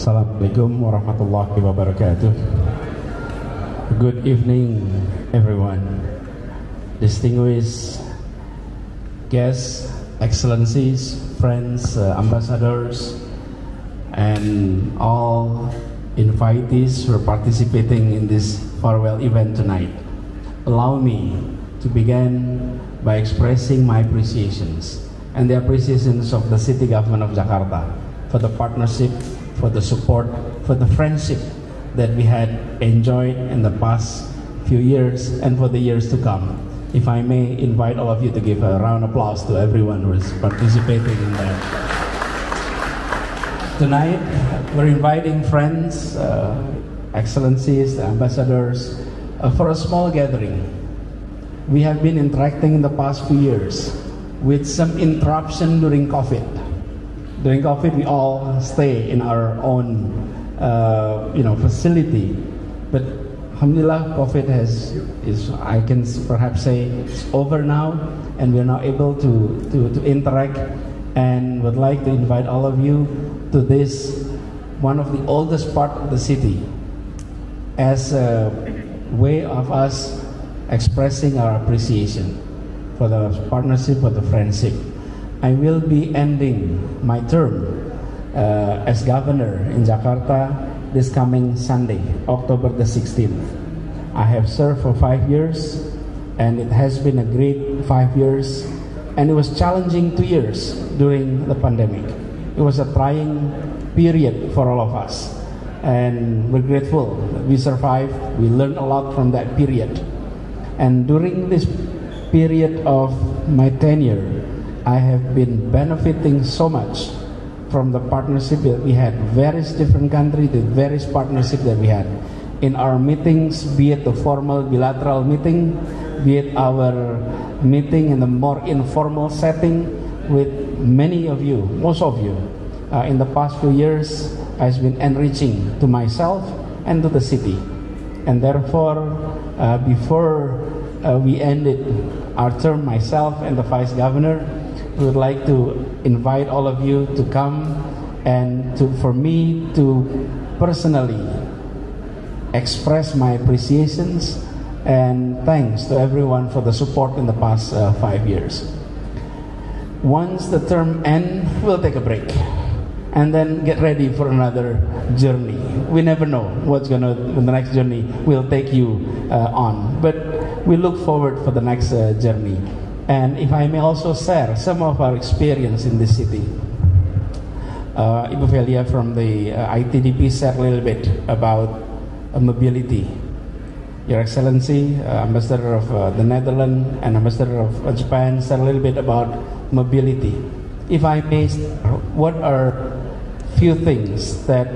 Assalamualaikum warahmatullahi wabarakatuh. Good evening, everyone. Distinguished guests, excellencies, friends, ambassadors, and all invitees who are participating in this farewell event tonight. Allow me to begin by expressing my appreciations and the appreciations of the City Government of Jakarta for the partnership, for the support, for the friendship that we had enjoyed in the past few years and for the years to come. If I may invite all of you to give a round of applause to everyone who is participating in that. Tonight, we're inviting friends, excellencies, ambassadors, for a small gathering. We have been interacting in the past few years with some interruption during COVID. During COVID, we all stay in our own, facility. But alhamdulillah, COVID I can perhaps say, it's over now, and we're now able to interact. And would like to invite all of you to this, one of the oldest part of the city, as a way of us expressing our appreciation for the partnership, for the friendship. I will be ending my term as governor in Jakarta this coming Sunday, October the 16th. I have served for 5 years, and it has been a great 5 years, and it was challenging 2 years during the pandemic. It was a trying period for all of us, and we're grateful that we survived. We learned a lot from that period, and during this period of my tenure, I have been benefiting so much from the partnership that we had. Various different countries, the various partnership that we had in our meetings, be it the formal bilateral meeting, be it our meeting in the more informal setting with many of you, most of you. In the past few years has been enriching to myself and to the city. And therefore, before we ended our term, myself and the Vice Governor, we would like to invite all of you to come and for me to personally express my appreciations and thanks to everyone for the support in the past 5 years. Once the term ends, we'll take a break and then get ready for another journey. We never know when the next journey will take you on, but we look forward for the next journey. And if I may also share some of our experience in this city. Ibu Velia from the ITDP shared a little bit about mobility. Your Excellency, Ambassador of the Netherlands and Ambassador of Japan shared a little bit about mobility. If I may, what are few things that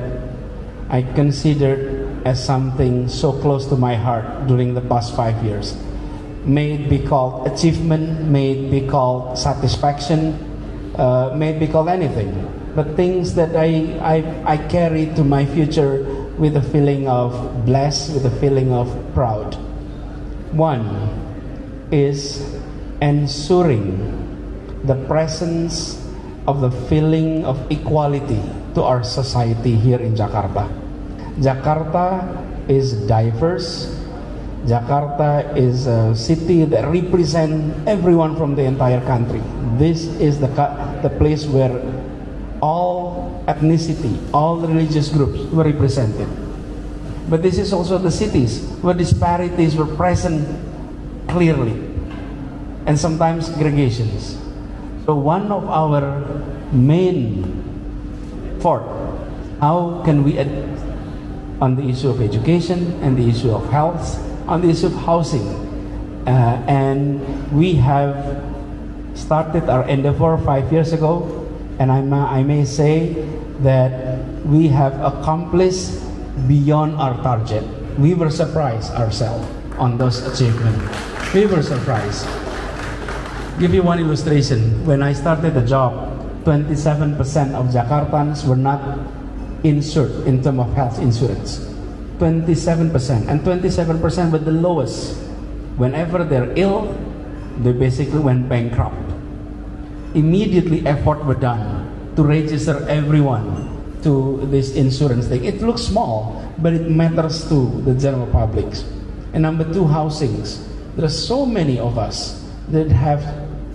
I considered as something so close to my heart during the past 5 years? May it be called achievement, may it be called satisfaction, may it be called anything, but things that I carry to my future with a feeling of blessed, with a feeling of proud. One is ensuring the presence of the feeling of equality to our society here in Jakarta. Jakarta is diverse. Jakarta is a city that represents everyone from the entire country. This is the place where all ethnicity, all religious groups were represented. But this is also the cities where disparities were present clearly, and sometimes segregations. So one of our main effort, how can we on the issue of education and the issue of health, on the issue of housing, and we have started our endeavor 5 years ago, and I may say that we have accomplished beyond our target. We were surprised ourselves on those achievements. We were surprised. Give you one illustration. When I started the job, 27% of Jakartans were not insured in terms of health insurance. 27%, and 27% were the lowest. Whenever they're ill, they basically went bankrupt. Immediately effort were done to register everyone to this insurance thing. It looks small, but it matters to the general public. And number two, housings. There are so many of us that have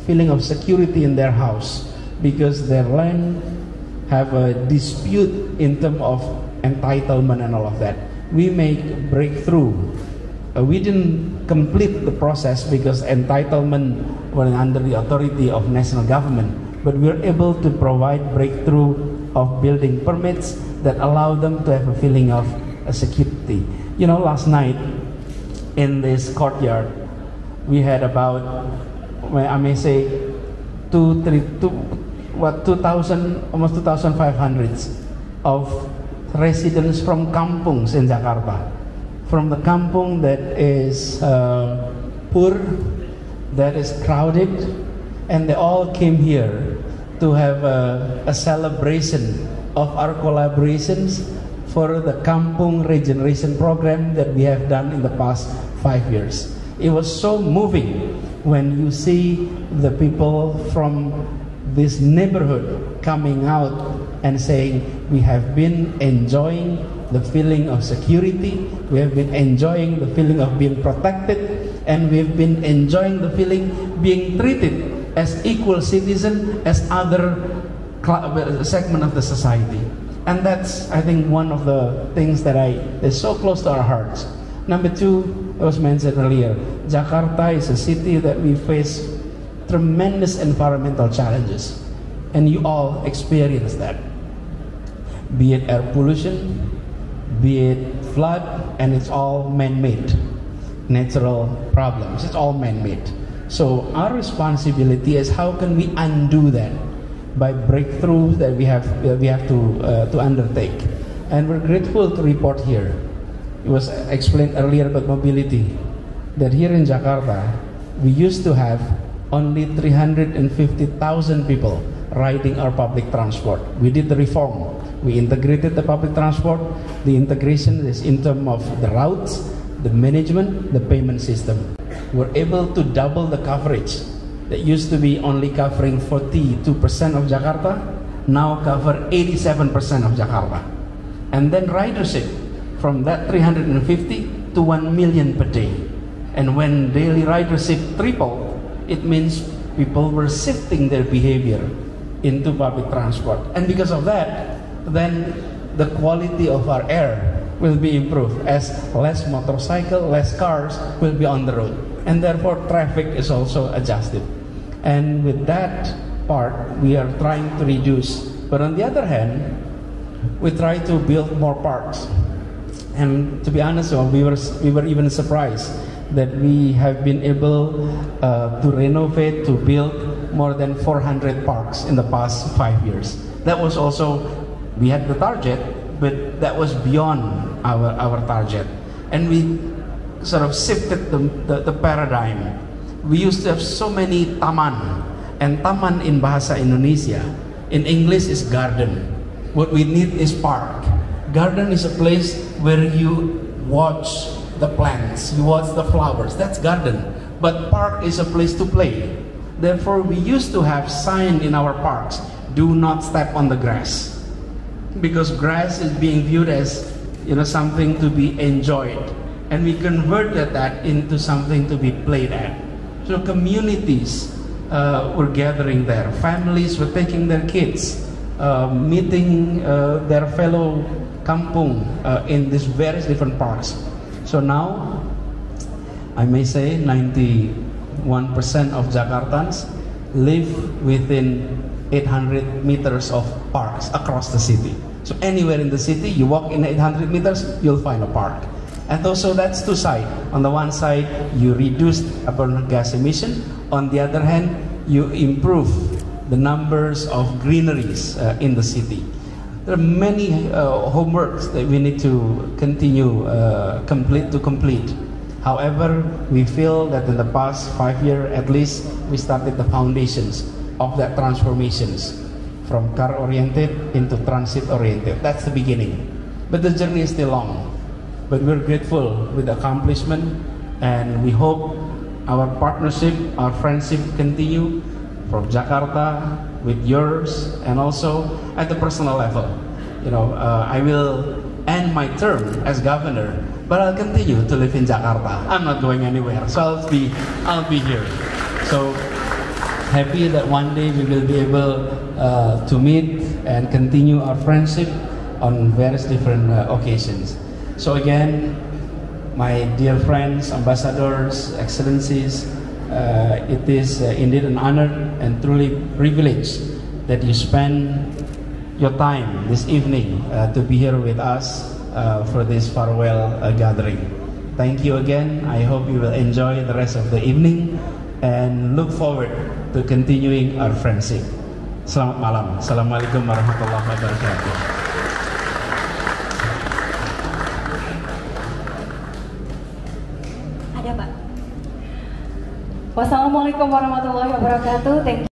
feeling of security in their house because their land have a dispute in terms of entitlement and all of that. We make breakthrough. We didn't complete the process because entitlement were under the authority of national government, but we're able to provide breakthrough of building permits that allow them to have a feeling of security. You know, last night in this courtyard, we had about, well, I may say, 2,000, almost 2,500 of residents from kampungs in Jakarta. From the kampung that is poor, that is crowded, and they all came here to have a celebration of our collaborations for the Kampung Regeneration Program that we have done in the past 5 years. It was so moving when you see the people from this neighborhood coming out and saying, we have been enjoying the feeling of security, we have been enjoying the feeling of being protected, and we've been enjoying the feeling being treated as equal citizen as other segment of the society. And that's, I think, one of the things that is so close to our hearts. Number two, it was mentioned earlier, Jakarta is a city that we face tremendous environmental challenges, and you all experience that. Be it air pollution, be it flood, and it's all man-made, natural problems. It's all man-made. So our responsibility is how can we undo that by breakthroughs that we have to undertake. And we're grateful to report here. It was explained earlier about mobility, that here in Jakarta, we used to have only 350,000 people riding our public transport. We did the reform. We integrated the public transport. The integration is in terms of the routes, the management, the payment system. We're able to double the coverage. That used to be only covering 42% of Jakarta, now cover 87% of Jakarta. And then ridership, from that 350 to 1 million per day. And when daily ridership tripled, it means people were shifting their behavior into public transport. And because of that, then the quality of our air will be improved as less motorcycle, less cars will be on the road. And therefore traffic is also adjusted. And with that part, we are trying to reduce. But on the other hand, we try to build more parks. And to be honest, we were even surprised that we have been able to renovate, to build more than 400 parks in the past 5 years. That was also, we had the target, but that was beyond our target. And we sort of shifted the paradigm. We used to have so many taman, and taman in Bahasa Indonesia, in English is garden. What we need is park. Garden is a place where you watch the plants, you watch the flowers, that's garden. But park is a place to play. Therefore, we used to have sign in our parks, do not step on the grass. Because grass is being viewed as, something to be enjoyed. And we converted that into something to be played at. So communities were gathering there. Families were taking their kids, meeting their fellow kampung in these various different parks. So now, I may say 91% of Jakartans live within 800 meters of parks across the city. So anywhere in the city, you walk in 800 meters, you'll find a park. And also that's two sides. On the one side, you reduce carbon gas emission. On the other hand, you improve the numbers of greeneries in the city. There are many homeworks that we need to continue complete. However, we feel that in the past 5 years at least, we started the foundations of that transformations from car-oriented into transit-oriented. That's the beginning. But the journey is still long. But we're grateful with the accomplishment, and we hope our partnership, our friendship continue from Jakarta with yours, and also at the personal level. I will end my term as governor, but I'll continue to live in Jakarta. I'm not going anywhere, so I'll be here. So happy that one day we will be able to meet and continue our friendship on various different occasions. So again, my dear friends, ambassadors, excellencies, it is indeed an honor and truly privilege that you spend your time this evening to be here with us for this farewell gathering. Thank you again. I hope you will enjoy the rest of the evening and look forward to continuing our friendship. Selamat malam. Assalamualaikum warahmatullahi wabarakatuh. Ada Pak. Wassalamualaikum warahmatullahi wabarakatuh. Thank you.